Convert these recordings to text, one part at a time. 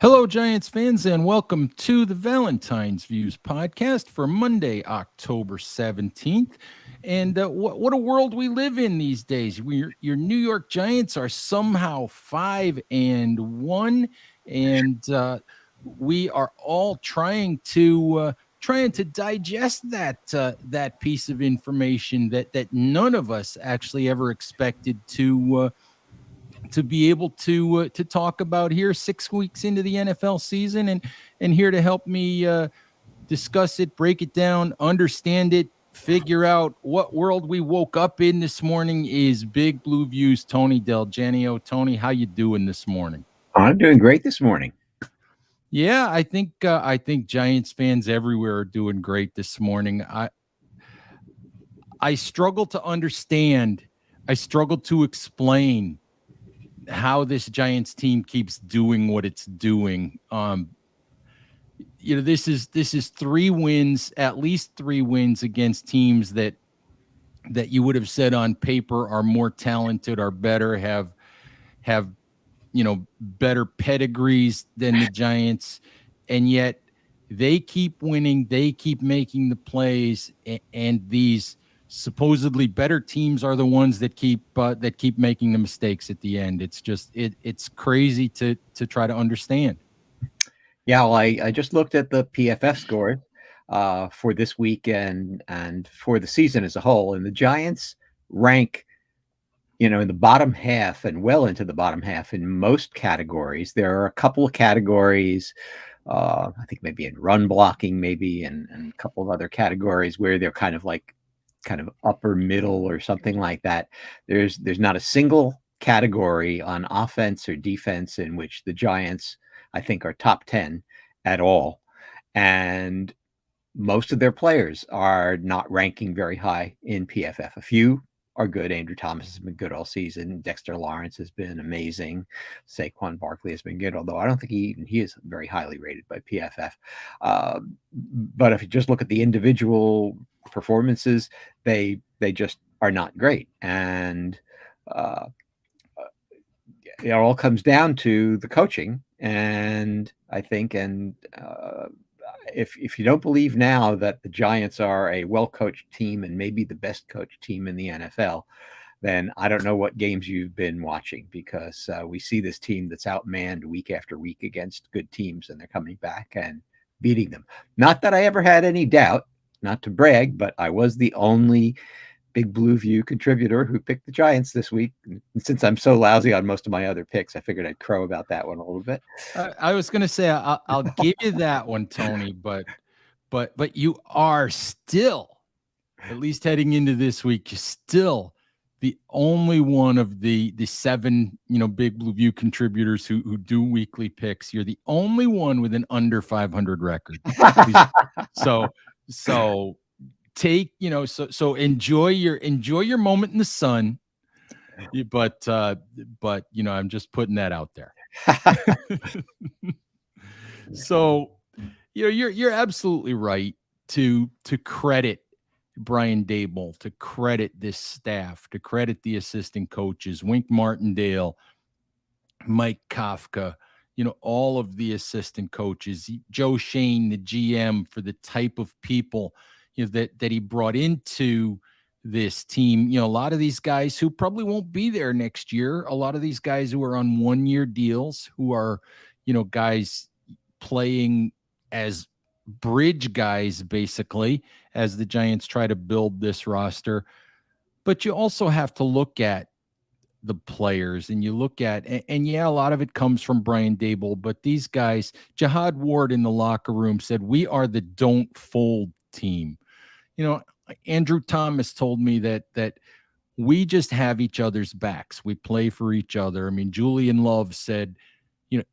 Hello, Giants fans, and welcome to the Valentine's Views podcast for Monday, October 17th. And what a world we live in these days. Your New York Giants are somehow 5-1, and we are all trying to digest that piece of information that none of us actually ever expected to be able to talk about here 6 weeks into the NFL season, and here to help me discuss it, break it down, understand it, figure out what world we woke up in this morning is Big Blue Views Tony DelGenio. Tony, how you doing this morning? I'm doing great this morning. Yeah, I think Giants fans everywhere are doing great this morning. I struggle to understand. I struggle to explain how this Giants team keeps doing what it's doing. This is 3 wins, at least 3 wins against teams that you would have said on paper are more talented, are better, have better pedigrees than the Giants, and yet they keep winning, they keep making the plays, and these supposedly better teams are the ones that keep making the mistakes at the end. It's crazy to try to understand. Yeah, well, I just looked at the PFF scores for this week and for the season as a whole, and the Giants rank, in the bottom half and well into the bottom half in most categories. There are a couple of categories, I think maybe in run blocking, maybe, and a couple of other categories where they're kind of upper middle or something like that. There's not a single category on offense or defense in which the Giants, I think, are top 10 at all. And most of their players are not ranking very high in PFF. A few are good. Andrew Thomas has been good all season. Dexter Lawrence has been amazing. Saquon Barkley has been good, although I don't think he is very highly rated by PFF. But if you just look at the individual performances, they just are not great. And uh, it all comes down to the coaching. And I think, if you don't believe now that the Giants are a well-coached team and maybe the best coached team in the NFL, then I don't know what games you've been watching, because we see this team that's outmanned week after week against good teams, and they're coming back and beating them. Not that I ever had any doubt, not to brag, but I was the only Big Blue View contributor who picked the Giants this week. And since I'm so lousy on most of my other picks, I figured I'd crow about that one a little bit. I was going to say I'll give you that one, Tony, but you are still, at least heading into this week, you're still the only one of the seven Big Blue View contributors who do weekly picks. You're the only one with an under 500 record. So so take so enjoy your moment in the sun. But I'm just putting that out there. So you're absolutely right to credit Brian Dable, to credit this staff, to credit the assistant coaches, Wink Martindale, Mike Kafka, all of the assistant coaches, Joe Shane, the GM, for the type of people that he brought into this team. A lot of these guys who probably won't be there next year, a lot of these guys who are on 1-year deals, who are guys playing as bridge guys, basically, as the Giants try to build this roster. But you also have to look at the players, and you look at, and yeah, a lot of it comes from Brian Dable, but these guys, Jihad Ward in the locker room said, we are the don't fold team. Andrew Thomas told me that we just have each other's backs. We play for each other. I mean, Julian Love said,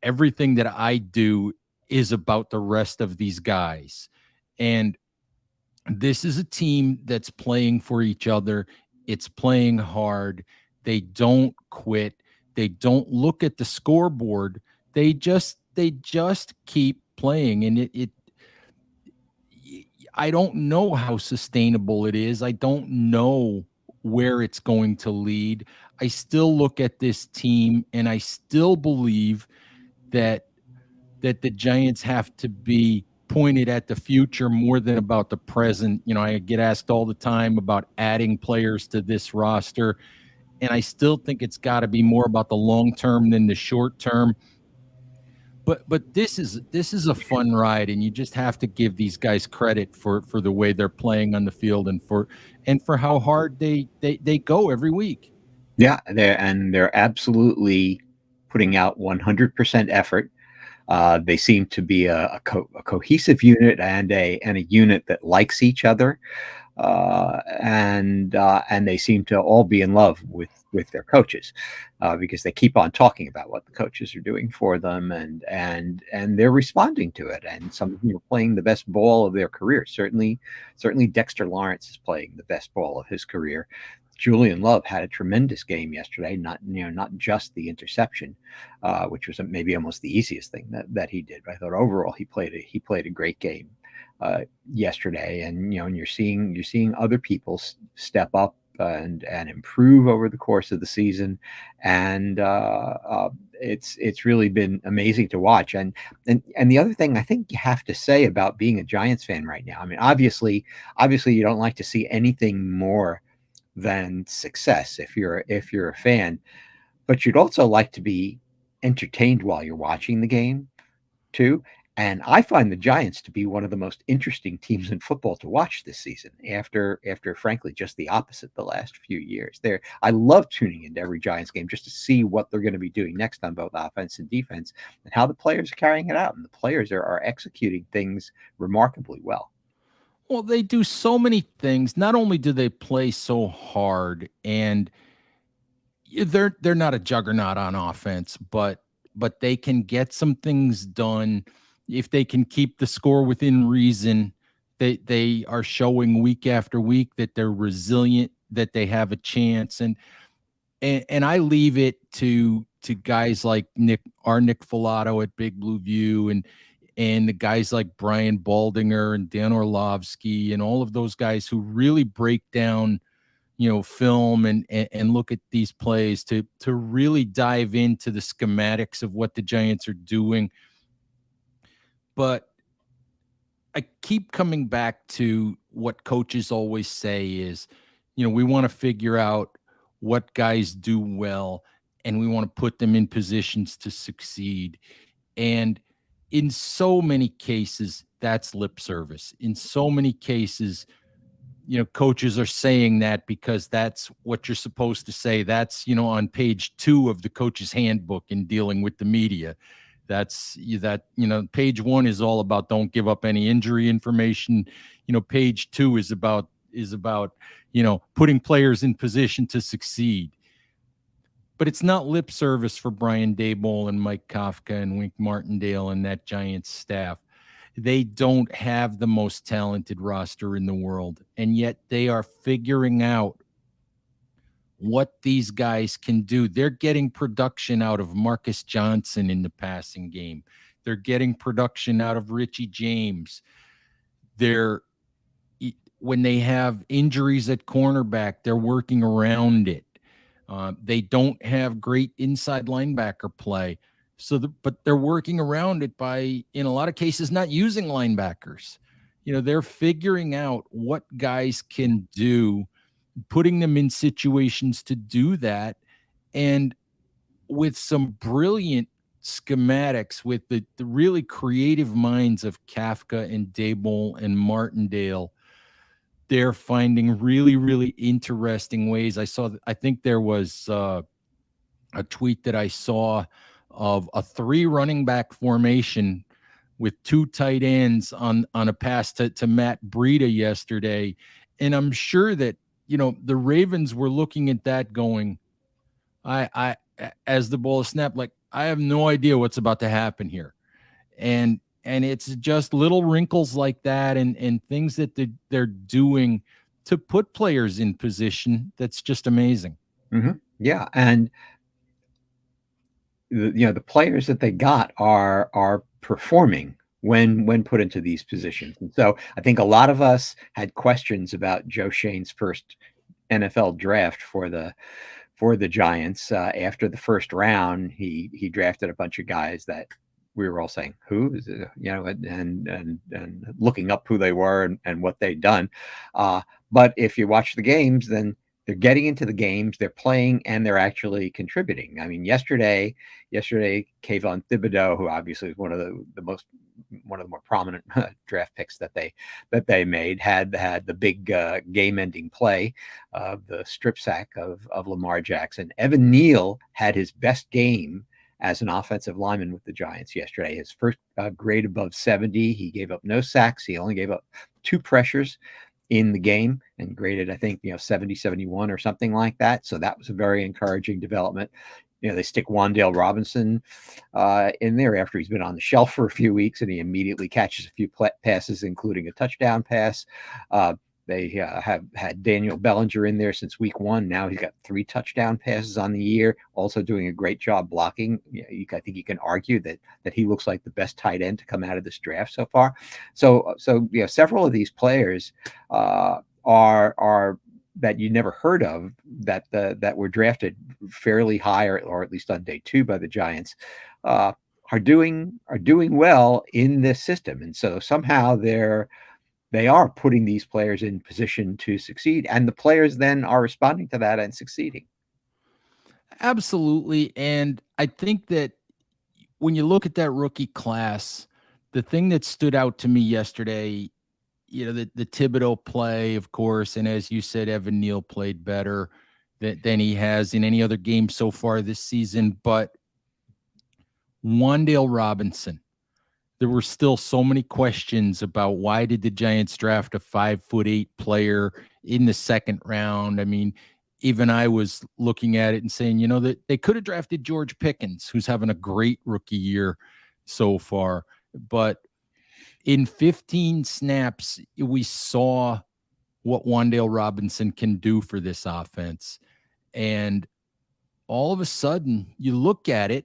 everything that I do is about the rest of these guys. And this is a team that's playing for each other. It's playing hard. They don't quit. They don't look at the scoreboard. They just keep playing. And I don't know how sustainable it is. I don't know where it's going to lead. I still look at this team and I still believe that that the Giants have to be pointed at the future more than about the present. I get asked all the time about adding players to this roster, and I still think it's got to be more about the long term than the short term. But this is a fun ride, and you just have to give these guys credit for the way they're playing on the field, and for how hard they go every week. Yeah, they're absolutely putting out 100% effort. They seem to be a cohesive unit and a unit that likes each other, and they seem to all be in love with their coaches, because they keep on talking about what the coaches are doing for them, and they're responding to it. And some of them are playing the best ball of their career. Certainly Dexter Lawrence is playing the best ball of his career. Julian Love had a tremendous game yesterday. Not just the interception, which was maybe almost the easiest thing that he did. But I thought overall he played a great game yesterday. And you're seeing other people step up and improve over the course of the season, and it's really been amazing to watch. And the other thing I think you have to say about being a Giants fan right now, I mean, obviously you don't like to see anything more than success if you're a fan, but you'd also like to be entertained while you're watching the game too. And I find the Giants to be one of the most interesting teams in football to watch this season, after frankly just the opposite the last few years. I love tuning into every Giants game just to see what they're going to be doing next on both offense and defense, and how the players are carrying it out. And the players are executing things remarkably well. Well, they do so many things. Not only do they play so hard, and they're not a juggernaut on offense, but they can get some things done if they can keep the score within reason. They are showing week after week that they're resilient, that they have a chance, and I leave it to guys like Nick Filato at Big Blue View, and the guys like Brian Baldinger and Dan Orlovsky and all of those guys who really break down, film and look at these plays to really dive into the schematics of what the Giants are doing. But I keep coming back to what coaches always say is, we want to figure out what guys do well, and we want to put them in positions to succeed. And in so many cases, that's lip service. In so many cases, coaches are saying that because that's what you're supposed to say. That's, on page 2 of the coach's handbook in dealing with the media. Page 1 is all about don't give up any injury information. Page 2 is about putting players in position to succeed. But it's not lip service for Brian Daboll and Mike Kafka and Wink Martindale and that Giants staff. They don't have the most talented roster in the world, and yet they are figuring out what these guys can do. They're getting production out of Marcus Johnson in the passing game. They're getting production out of Richie James. When they have injuries at cornerback, they're working around it. They don't have great inside linebacker play. But they're working around it by, in a lot of cases, not using linebackers. They're figuring out what guys can do, putting them in situations to do that. And with some brilliant schematics, with the really creative minds of Kafka and Daboll and Martindale, they're finding really, really interesting ways. I think there was a tweet that I saw of a 3 running back formation with 2 tight ends on a pass to Matt Breida yesterday. And I'm sure that, the Ravens were looking at that going, I as the ball is snapped, like, I have no idea what's about to happen here. And it's just little wrinkles like that and things that they're doing to put players in position that's just amazing. Mm-hmm. Yeah, and the players that they got are performing when put into these positions. And so I think a lot of us had questions about Joe Shane's first NFL draft for the Giants. After the first round, he drafted a bunch of guys that we were all saying, who is it? And looking up who they were and what they'd done. But if you watch the games, then they're getting into the games, they're playing, and they're actually contributing. I mean, yesterday, Kayvon Thibodeau, who obviously is one of the more prominent draft picks that they made, had the big game-ending play of the strip sack of Lamar Jackson. Evan Neal had his best game as an offensive lineman with the Giants yesterday. His first grade above 70. He gave up no sacks. He only gave up 2 pressures in the game and graded, I think, 70, 71 or something like that. So that was a very encouraging development. They stick Wan'Dale Robinson in there after he's been on the shelf for a few weeks, and he immediately catches a few passes, including a touchdown pass. They have had Daniel Bellinger in there since week 1. Now he's got 3 touchdown passes on the year, also doing a great job blocking. I think you can argue that he looks like the best tight end to come out of this draft so far. So several of these players are that you never heard of that were drafted fairly high or at least on day 2 by the Giants are doing well in this system, and so somehow they are putting these players in position to succeed, and the players then are responding to that and succeeding. Absolutely. And I think that when you look at that rookie class, the thing that stood out to me yesterday, the Thibodeau play, of course, and as you said, Evan Neal played better than he has in any other game so far this season. But Wan'Dale Robinson, there were still so many questions about why did the Giants draft a 5'8" player in the second round. I mean, even I was looking at it and saying, that they could have drafted George Pickens, who's having a great rookie year so far. But in 15 snaps, we saw what Wan'Dale Robinson can do for this offense. And all of a sudden, you look at it,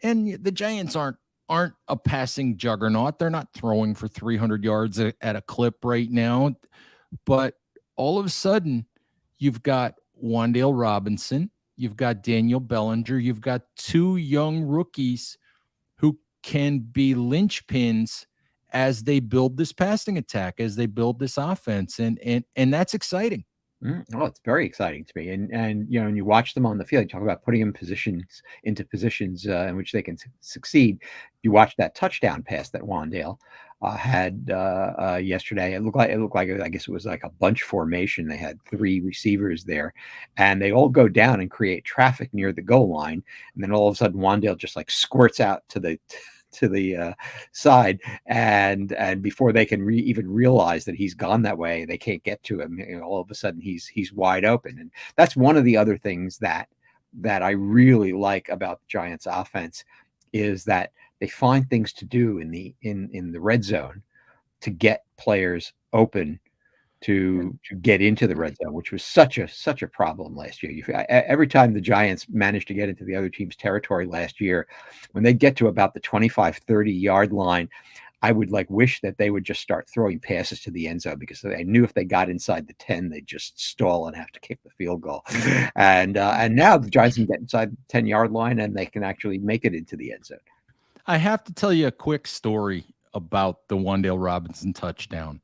and the Giants aren't a passing juggernaut. They're not throwing for 300 yards at a clip right now. But all of a sudden, you've got Wan'Dale Robinson, you've got Daniel Bellinger, you've got 2 young rookies who can be linchpins as they build this passing attack, as they build this offense. And that's exciting. Oh, it's very exciting to me. And you watch them on the field, you talk about putting them into positions in which they can succeed. You watch that touchdown pass that Wan'Dale had yesterday. It looked like I guess it was like a bunch formation. They had 3 receivers there, and they all go down and create traffic near the goal line. And then all of a sudden, Wan'Dale just like squirts out to the side, and before they can even realize that he's gone that way, they can't get to him. All of a sudden he's wide open. And that's one of the other things that I really like about the Giants offense, is that they find things to do in the red zone to get players open to get into the red zone, which was such a problem last year. Every time the Giants managed to get into the other team's territory last year, when they get to about the 25, 30-yard line, I would wish that they would just start throwing passes to the end zone, because I knew if they got inside the 10, they'd just stall and have to kick the field goal. And now the Giants can get inside the 10-yard line, and they can actually make it into the end zone. I have to tell you a quick story about the Wan'Dale Robinson touchdown.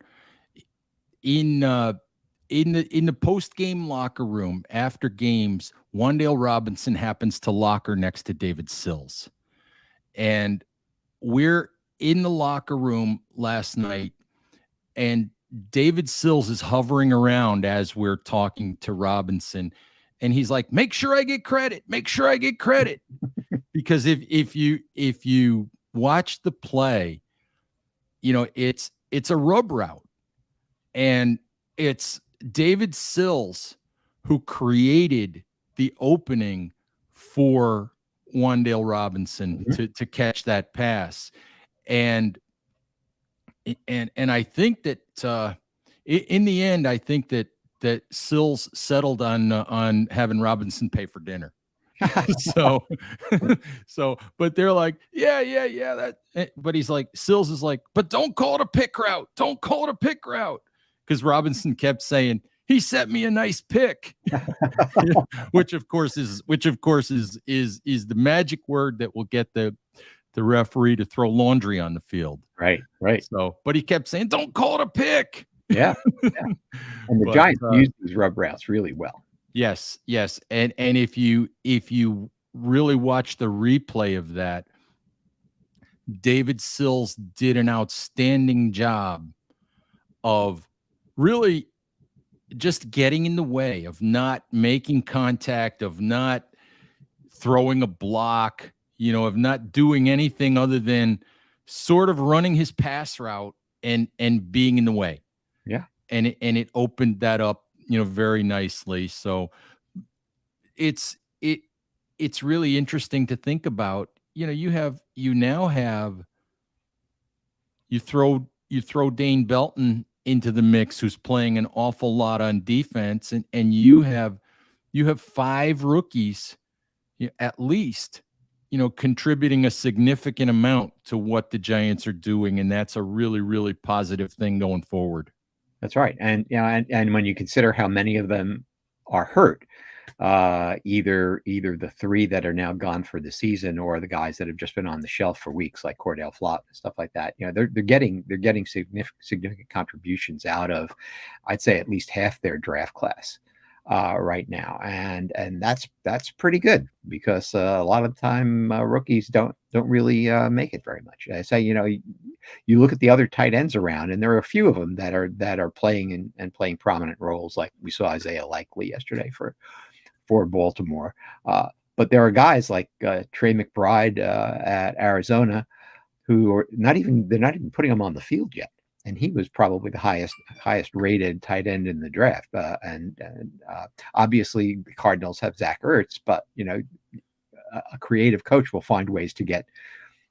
In the post-game locker room after games, Wan'Dale Robinson happens to locker next to David Sills. And we're in the locker room last night, and David Sills is hovering around as we're talking to Robinson. And he's like, make sure I get credit. Make sure I get credit. Because if you watch the play, it's a rub route. And it's David Sills who created the opening for Wan'Dale Robinson to catch that pass. And I think that in the end, I think that Sills settled on having Robinson pay for dinner. But they're like, yeah. But he's like, Sills is like, but don't call it a pick route. Don't call it a pick route. Because Robinson kept saying, he set me a nice pick, which of course is the magic word that will get the the referee to throw laundry on the field. Right. So, but he kept saying, "Don't call it a pick." Yeah. And the But, Giants use these rub routes really well. Yes. And if you really watch the replay of that, David Sills did an outstanding job of really just getting in the way, of not making contact, of not throwing a block, of not doing anything other than sort of running his pass route and being in the way. Yeah. And it opened that up, very nicely. So it's really interesting to think about. You throw Dane Belton into the mix, who's playing an awful lot on defense, and you have 5 rookies at least, contributing a significant amount to what the Giants are doing, and that's a really, really positive thing going forward. That's right. And and when you consider how many of them are hurt, either the 3 that are now gone for the season, or the guys that have just been on the shelf for weeks, like Cordell Flott and stuff like that, they're getting significant contributions out of, I'd say, at least half their draft class right now, and that's pretty good, because a lot of the time rookies don't really make it very much. I say, you look at the other tight ends around, and there are a few of them that are playing and playing prominent roles, like we saw Isaiah Likely yesterday for Baltimore. But there are guys like Trey McBride at Arizona, who are they're not even putting him on the field yet. And he was probably the highest rated tight end in the draft. And obviously the Cardinals have Zach Ertz, but a creative coach will find ways to get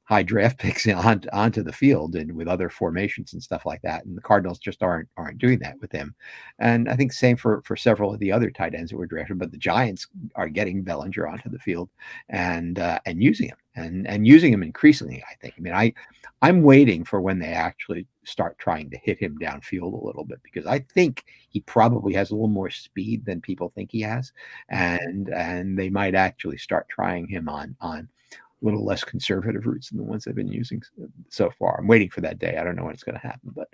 high draft picks onto the field, and with other formations and stuff like that. And the Cardinals just aren't doing that with him. And I think same for several of the other tight ends that were drafted. But the Giants are getting Bellinger onto the field and using him and using him increasingly, I think. I mean, I'm waiting for when they actually start trying to hit him downfield a little bit, because I think he probably has a little more speed than people think he has, and they might actually start trying him on a little less conservative routes than the ones they've been using so far. I'm waiting for that day. I don't know when it's going to happen, but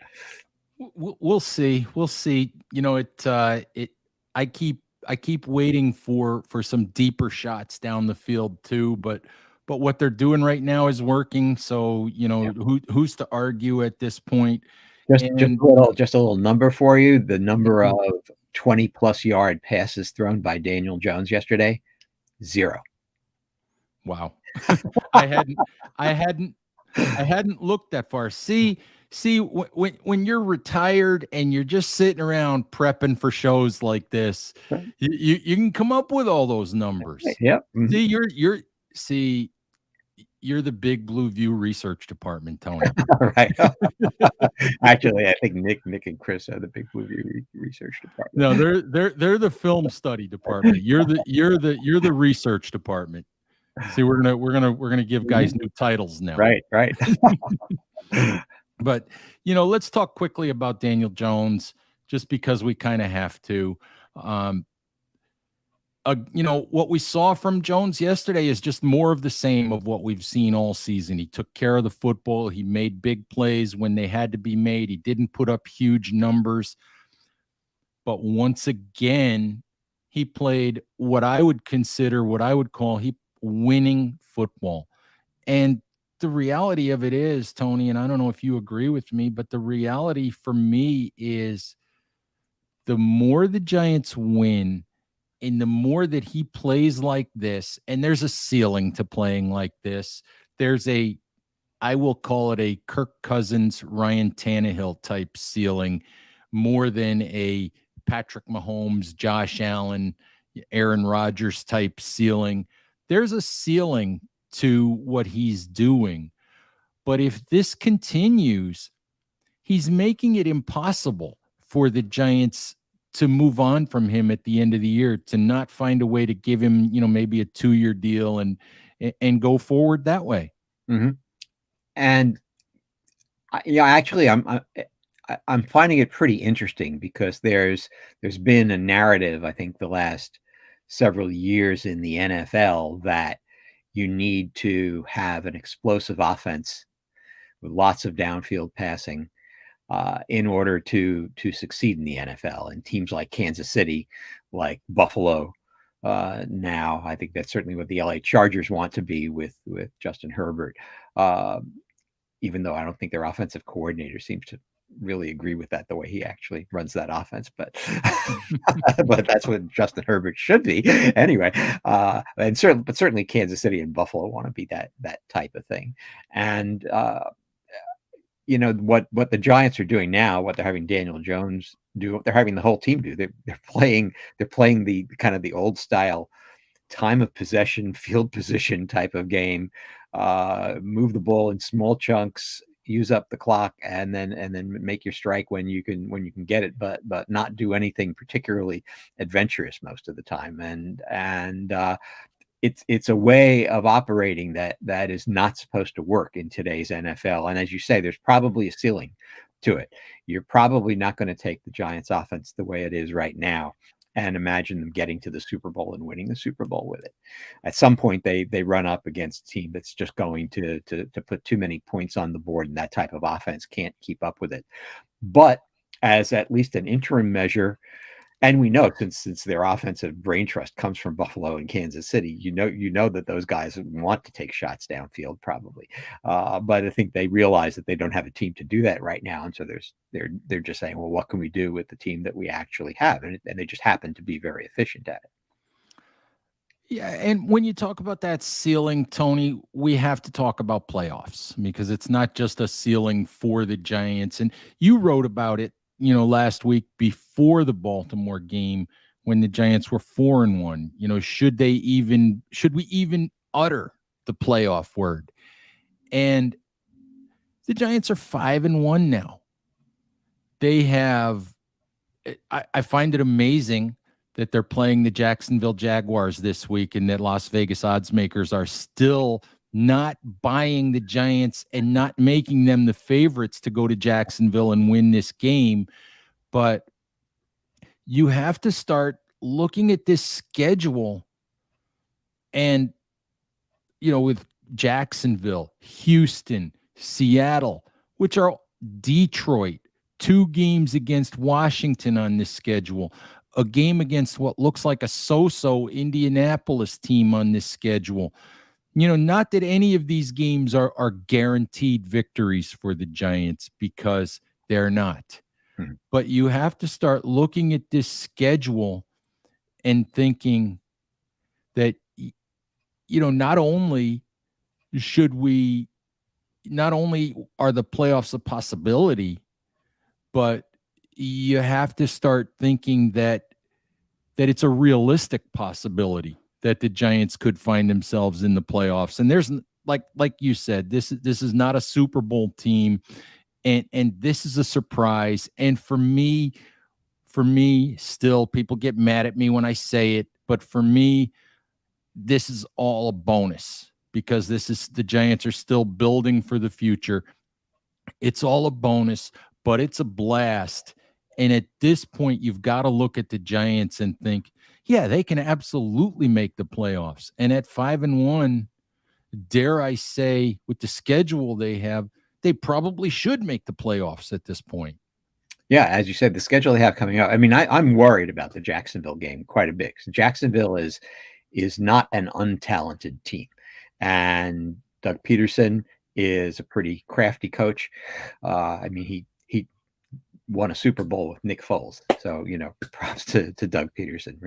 we'll see. We'll see. I keep waiting for some deeper shots down the field too, but what they're doing right now is working. So, who's to argue at this point? Just a little number for you. The number of 20+ yard passes thrown by Daniel Jones yesterday, 0. Wow. I hadn't looked that far. See, when you're retired and you're just sitting around prepping for shows like this, you can come up with all those numbers. Yep. Mm-hmm. You're the Big Blue View research department, Tony. Right. Actually, I think Nick and Chris are the Big Blue View research department. No, they're the film study department. You're the research department. See, we're gonna give guys new titles now. Right. But let's talk quickly about Daniel Jones, just because we kind of have to. What we saw from Jones yesterday is just more of the same of what we've seen all season. He took care of the football. He made big plays when they had to be made. He didn't put up huge numbers, but once again, he played what I would call winning football. And the reality of it is, Tony, and I don't know if you agree with me, but the reality for me is the more the Giants win and the more that he plays like this, and there's a ceiling to playing like this, I will call it a Kirk Cousins, Ryan Tannehill type ceiling, more than a Patrick Mahomes, Josh Allen, Aaron Rodgers type ceiling. There's a ceiling to what he's doing. But if this continues, he's making it impossible for the Giants to move on from him at the end of the year, to not find a way to give him, maybe a 2-year deal and go forward that way. Mm-hmm. And actually, I'm finding it pretty interesting, because there's been a narrative, I think, the last several years in the NFL that you need to have an explosive offense with lots of downfield passing in order to succeed in the NFL. And teams like Kansas City, like Buffalo, now I think that's certainly what the LA Chargers want to be with Justin Herbert. Even though I don't think their offensive coordinator seems to really agree with that, the way he actually runs that offense, but but that's what Justin Herbert should be anyway. And certainly Kansas City and Buffalo want to be that type of thing. And what the Giants are doing now, what they're having Daniel Jones do, what they're having the whole team do, they're playing the kind of the old style time of possession, field position type of game. Move the ball in small chunks, use up the clock, and then make your strike when you can get it, but not do anything particularly adventurous most of the time. And it's a way of operating that is not supposed to work in today's NFL. And as you say, there's probably a ceiling to it. You're probably not going to take the Giants offense the way it is right now and imagine them getting to the Super Bowl and winning the Super Bowl with it. At some point, they run up against a team that's just going to put too many points on the board, and that type of offense can't keep up with it. But as at least an interim measure, and we know since their offensive brain trust comes from Buffalo and Kansas City, you know that those guys want to take shots downfield probably, but I think they realize that they don't have a team to do that right now, and so they're just saying, well, what can we do with the team that we actually have, and they just happen to be very efficient at it. Yeah, and when you talk about that ceiling, Tony, we have to talk about playoffs because it's not just a ceiling for the Giants. And you wrote about it, last week before the Baltimore game when the Giants were 4-1. Should we even utter the playoff word? And the Giants are 5-1 now. They have, I find it amazing that they're playing the Jacksonville Jaguars this week and that Las Vegas odds makers are still not buying the Giants and not making them the favorites to go to Jacksonville and win this game. But you have to start looking at this schedule and, with Jacksonville, Houston, Seattle, which are Detroit, 2 games against Washington on this schedule, a game against what looks like a so-so Indianapolis team on this schedule. Not that any of these games are guaranteed victories for the Giants, because they're not. Mm-hmm. But you have to start looking at this schedule and thinking that, not only are the playoffs a possibility, but you have to start thinking that it's a realistic possibility that the Giants could find themselves in the playoffs. And there's, like you said, this is not a Super Bowl team, and this is a surprise. And for me, still, people get mad at me when I say it, but for me, this is all a bonus because the Giants are still building for the future. It's all a bonus, but it's a blast. And at this point, you've got to look at the Giants and think, yeah, they can absolutely make the playoffs. And at 5-1, dare I say, with the schedule they have, they probably should make the playoffs at this point. Yeah, as you said, the schedule they have coming up. I mean, I'm worried about the Jacksonville game quite a bit. Jacksonville is not an untalented team, and Doug Peterson is a pretty crafty coach. I mean, he won a Super Bowl with Nick Foles, so props to Doug Peterson.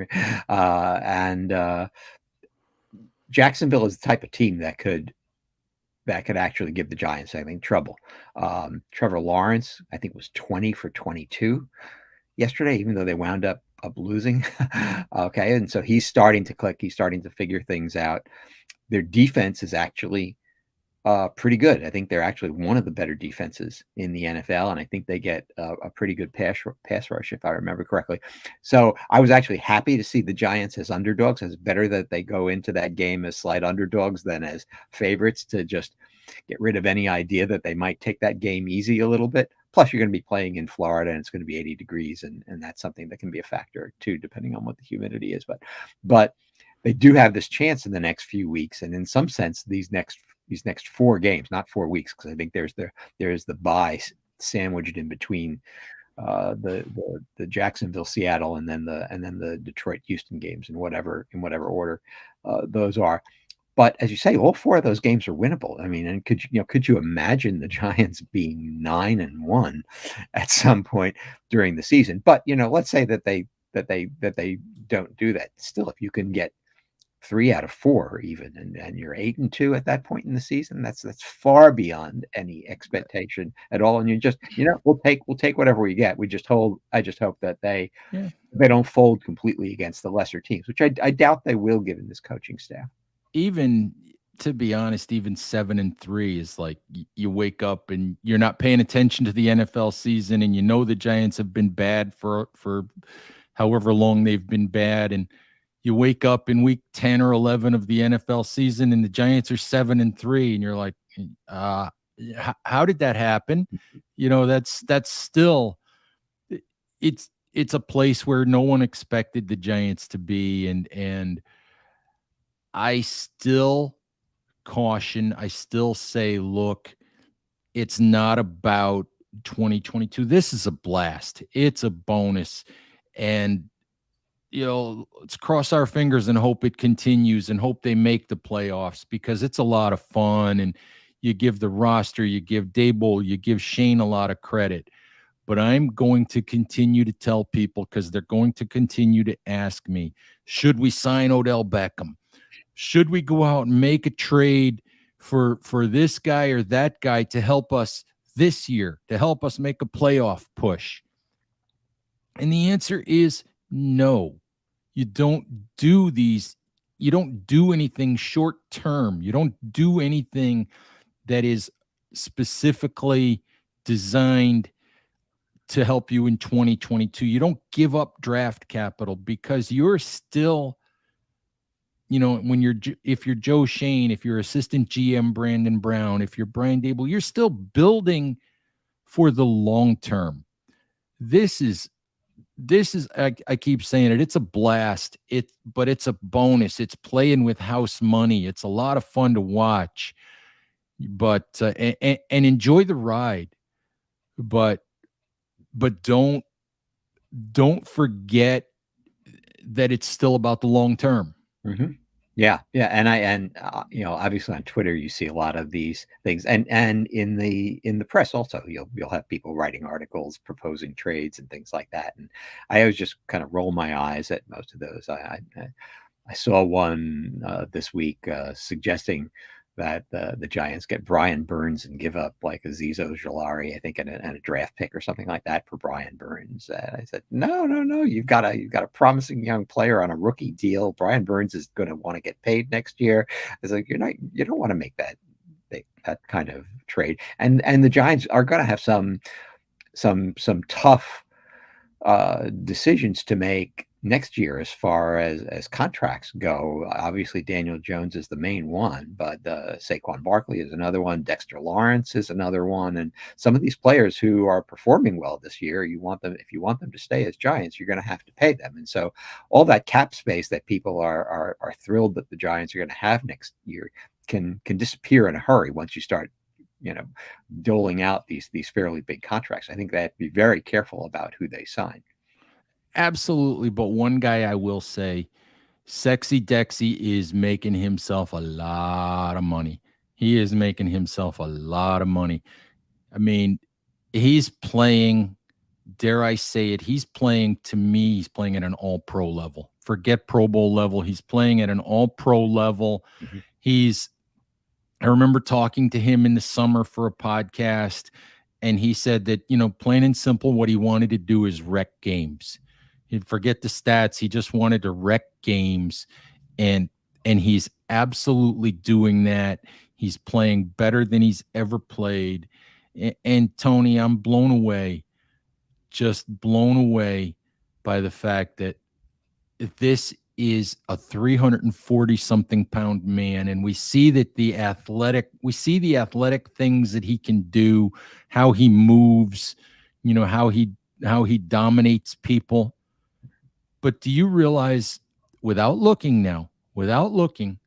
And Jacksonville is the type of team that could actually give the Giants, I think, trouble. Trevor Lawrence, I think, was 20 for 22 yesterday, even though they wound up losing. Okay, and so he's starting to click. He's starting to figure things out. Their defense is actually pretty good. I think they're actually one of the better defenses in the NFL, and I think they get a pretty good pass rush, if I remember correctly. So I was actually happy to see the Giants as underdogs. It's better that they go into that game as slight underdogs than as favorites, to just get rid of any idea that they might take that game easy a little bit. Plus, you're going to be playing in Florida, and it's going to be 80 degrees, and that's something that can be a factor too, depending on what the humidity is. But they do have this chance in the next few weeks, and in some sense, these next 4 games, not 4 weeks, because I think there's the bye sandwiched in between the Jacksonville, Seattle, and then the Detroit, Houston games in whatever order those are. But as you say, all 4 of those games are winnable. I mean, and could you imagine the Giants being 9-1 at some point during the season? But let's say that they don't do that. Still, if you can get 3 out of 4 even, and you're 8-2 at that point in the season, that's far beyond any expectation at all. And you just we'll take whatever we get. I just hope that they don't fold completely against the lesser teams, which I doubt they will, given this coaching staff. Even, to be honest, even 7-3 is like you wake up and you're not paying attention to the NFL season, and the Giants have been bad for however long they've been bad, and you wake up in week 10 or 11 of the NFL season and the Giants are 7-3, and you're like, how did that happen? That's still, it's a place where no one expected the Giants to be, and I still caution. I still say, look, it's not about 2022. This is a blast. It's a bonus. And, let's cross our fingers and hope it continues and hope they make the playoffs, because it's a lot of fun. And you give the roster, you give Daboll, you give Shane a lot of credit. But I'm going to continue to tell people, because they're going to continue to ask me, should we sign Odell Beckham? Should we go out and make a trade for this guy or that guy to help us this year, to help us make a playoff push? And the answer is no. You don't do these. You don't do anything short term. You don't do anything that is specifically designed to help you in 2022. You don't give up draft capital, because you're still, if you're Joe Shane, if you're assistant GM Brandon Brown, if you're Brian Daboll, you're still building for the long term. This is I keep saying it, it's a blast. But it's a bonus. It's playing with house money. It's a lot of fun to watch, but and enjoy the ride. But don't forget that it's still about the long term. Mm-hmm. Yeah, and obviously on Twitter you see a lot of these things, and in the press also you'll have people writing articles proposing trades and things like that, and I always just kind of roll my eyes at most of those. I saw one this week suggesting that the Giants get Brian Burns and give up like Azeez Ojulari, I think, and a draft pick or something like that for Brian Burns. I said, no, you've got a promising young player on a rookie deal. Brian Burns is going to want to get paid next year. I was like, you don't want to make that kind of trade. And the Giants are going to have some tough decisions to make next year as far as contracts go. Obviously, Daniel Jones is the main one, but Saquon Barkley is another one. Dexter Lawrence is another one, and some of these players who are performing well this year, if you want them to stay as Giants, you're going to have to pay them. And so, all that cap space that people are thrilled that the Giants are going to have next year can disappear in a hurry once you start doling out these fairly big contracts. I think they have to be very careful about who they sign. Absolutely. But one guy I will say, Sexy Dexy is making himself a lot of money. He is making himself a lot of money. I mean, he's playing, dare I say it, he's playing at an all-pro level. Forget Pro Bowl level. He's playing at an all-pro level. Mm-hmm. I remember talking to him in the summer for a podcast, and he said that, plain and simple, what he wanted to do is wreck games. He'd forget the stats. He just wanted to wreck games, and he's absolutely doing that. He's playing better than he's ever played. And Tony, I'm blown away, just blown away by the fact that this is a 340-something pound man, and we see the athletic things that he can do, how he moves, how he dominates people. But do you realize, without looking now, without looking,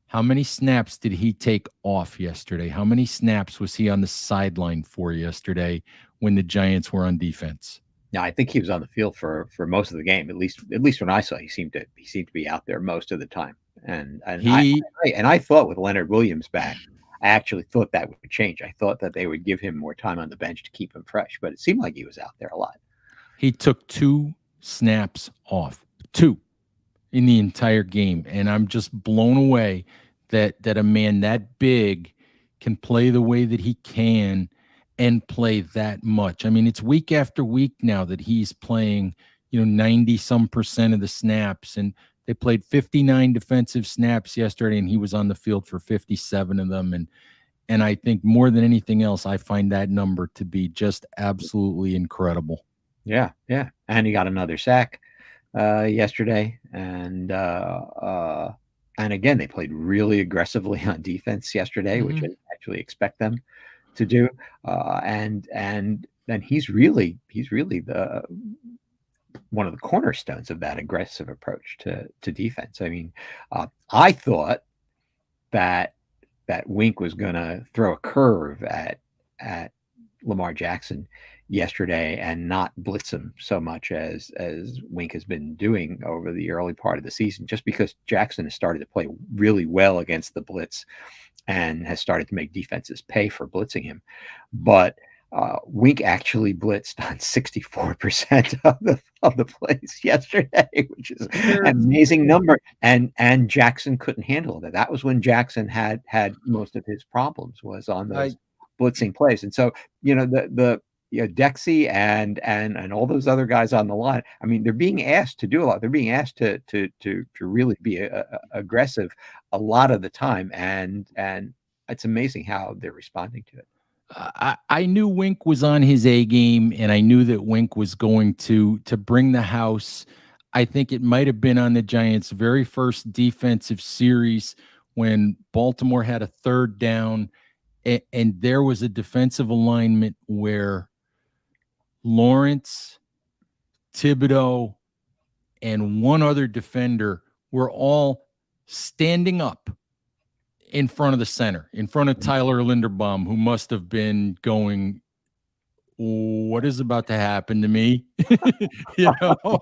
how many snaps did he take off yesterday? How many snaps was he on the sideline for yesterday when the Giants were on defense? Yeah, I think he was on the field for most of the game. At least when I saw, he seemed to be out there most of the time. And He I thought with Leonard Williams back, I actually thought that would change. I thought that they would give him more time on the bench to keep him fresh, but it seemed like he was out there a lot. he took 2 snaps off, 2 in the entire game, and I'm just blown away that a man that big can play the way that he can and play that much. I mean, it's week after week now that he's playing, 90 some percent of the snaps, and they played 59 defensive snaps yesterday and he was on the field for 57 of them. And I think more than anything else, I find that number to be just absolutely incredible. Yeah, yeah, and he got another sack yesterday, and again they played really aggressively on defense yesterday, which I Mhm. didn't actually expect them to do. And then he's really the one of the cornerstones of that aggressive approach to defense. I mean, I thought that Wink was going to throw a curve at Lamar Jackson yesterday and not blitz him so much as Wink has been doing over the early part of the season, just because Jackson has started to play really well against the blitz and has started to make defenses pay for blitzing him. But Wink actually blitzed on 64% of the plays yesterday, which is an There's amazing number. And Jackson couldn't handle that. That was when Jackson had most of his problems, was on those I blitzing plays. And so, the Dexy and all those other guys on the line, I mean, they're being asked to do a lot. They're being asked to really be aggressive a lot of the time, and it's amazing how they're responding to it. I knew Wink was on his A game, and I knew that Wink was going to bring the house. I think it might have been on the Giants' very first defensive series when Baltimore had a third down, and there was a defensive alignment where Lawrence, Thibodeau, and one other defender were all standing up in front of the center, in front of Tyler Linderbaum, who must have been going, what is about to happen to me? you know,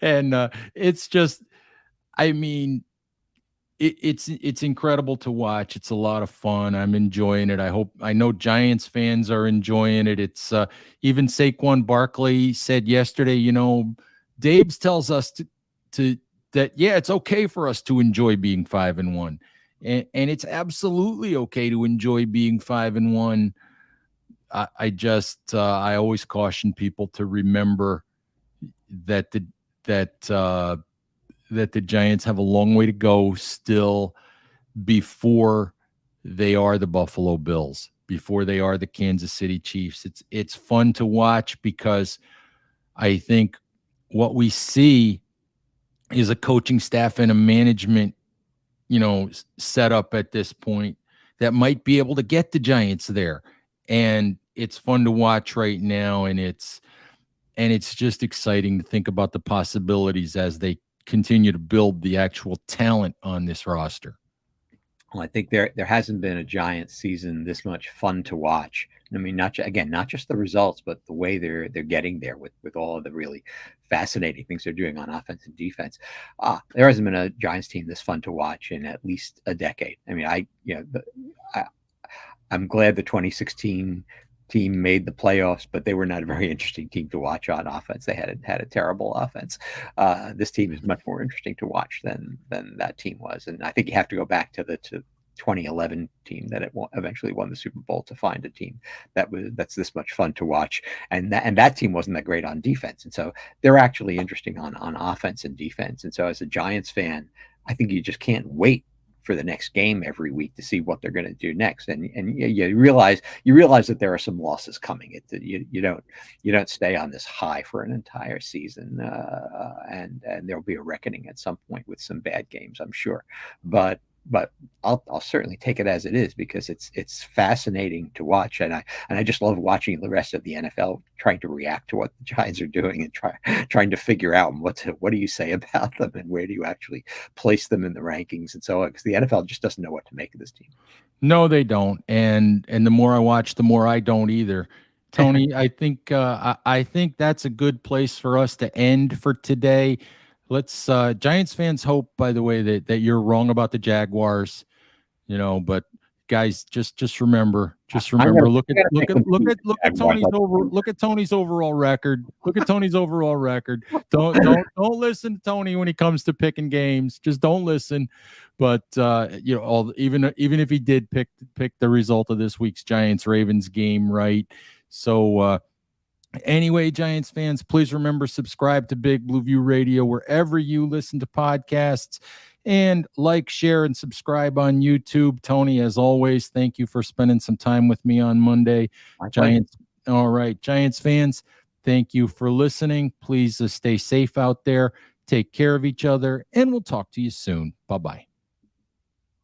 and it's just, I mean, it's incredible to watch. It's a lot of fun. I'm enjoying it. I know Giants fans are enjoying it. It's even Saquon Barkley said yesterday, Dabes tells us to that, yeah, it's okay for us to enjoy being 5-1. And it's absolutely okay to enjoy being 5-1. I always caution people to remember that the Giants have a long way to go still before they are the Buffalo Bills, before they are the Kansas City Chiefs. It's fun to watch because I think what we see is a coaching staff and a management, set up at this point that might be able to get the Giants there. And it's fun to watch right now, and it's just exciting to think about the possibilities as they continue to build the actual talent on this roster. Well, I think there hasn't been a Giants season this much fun to watch. I mean, not just the results, but the way they're getting there with all of the really fascinating things they're doing on offense and defense. There hasn't been a Giants team this fun to watch in at least a decade. I mean, I I'm glad the 2016 team made the playoffs, but they were not a very interesting team to watch on offense. They had a terrible offense. This team is much more interesting to watch than that team was, and I think you have to go back to the 2011 team that eventually won the Super Bowl to find a team that's this much fun to watch, and that team wasn't that great on defense, and so they're actually interesting on offense and defense. And so as a Giants fan, I think you just can't wait for the next game every week to see what they're going to do next. And you realize that there are some losses coming. You don't stay on this high for an entire season, and there'll be a reckoning at some point with some bad games, I'm sure. But but I'll certainly take it as it is, because it's fascinating to watch, and I just love watching the rest of the NFL trying to react to what the Giants are doing, and trying to figure out what do you say about them, and where do you actually place them in the rankings and so on, because the NFL just doesn't know what to make of this team. No, they don't. And the more I watch, the more I don't either. Tony, I think I think that's a good place for us to end for today. Let's Giants fans hope, by the way, that you're wrong about the Jaguars, but guys, just remember, look at Tony's overall record. Look at Tony's overall record. Don't listen to Tony when he comes to picking games. Just don't listen. But even if he did pick the result of this week's Giants Ravens game right. So anyway, Giants fans, please remember, subscribe to Big Blue View Radio wherever you listen to podcasts, and like, share, and subscribe on YouTube. Tony, as always, thank you for spending some time with me on Monday. Giants. All right, Giants fans, thank you for listening. Please stay safe out there. Take care of each other, and we'll talk to you soon. Bye-bye.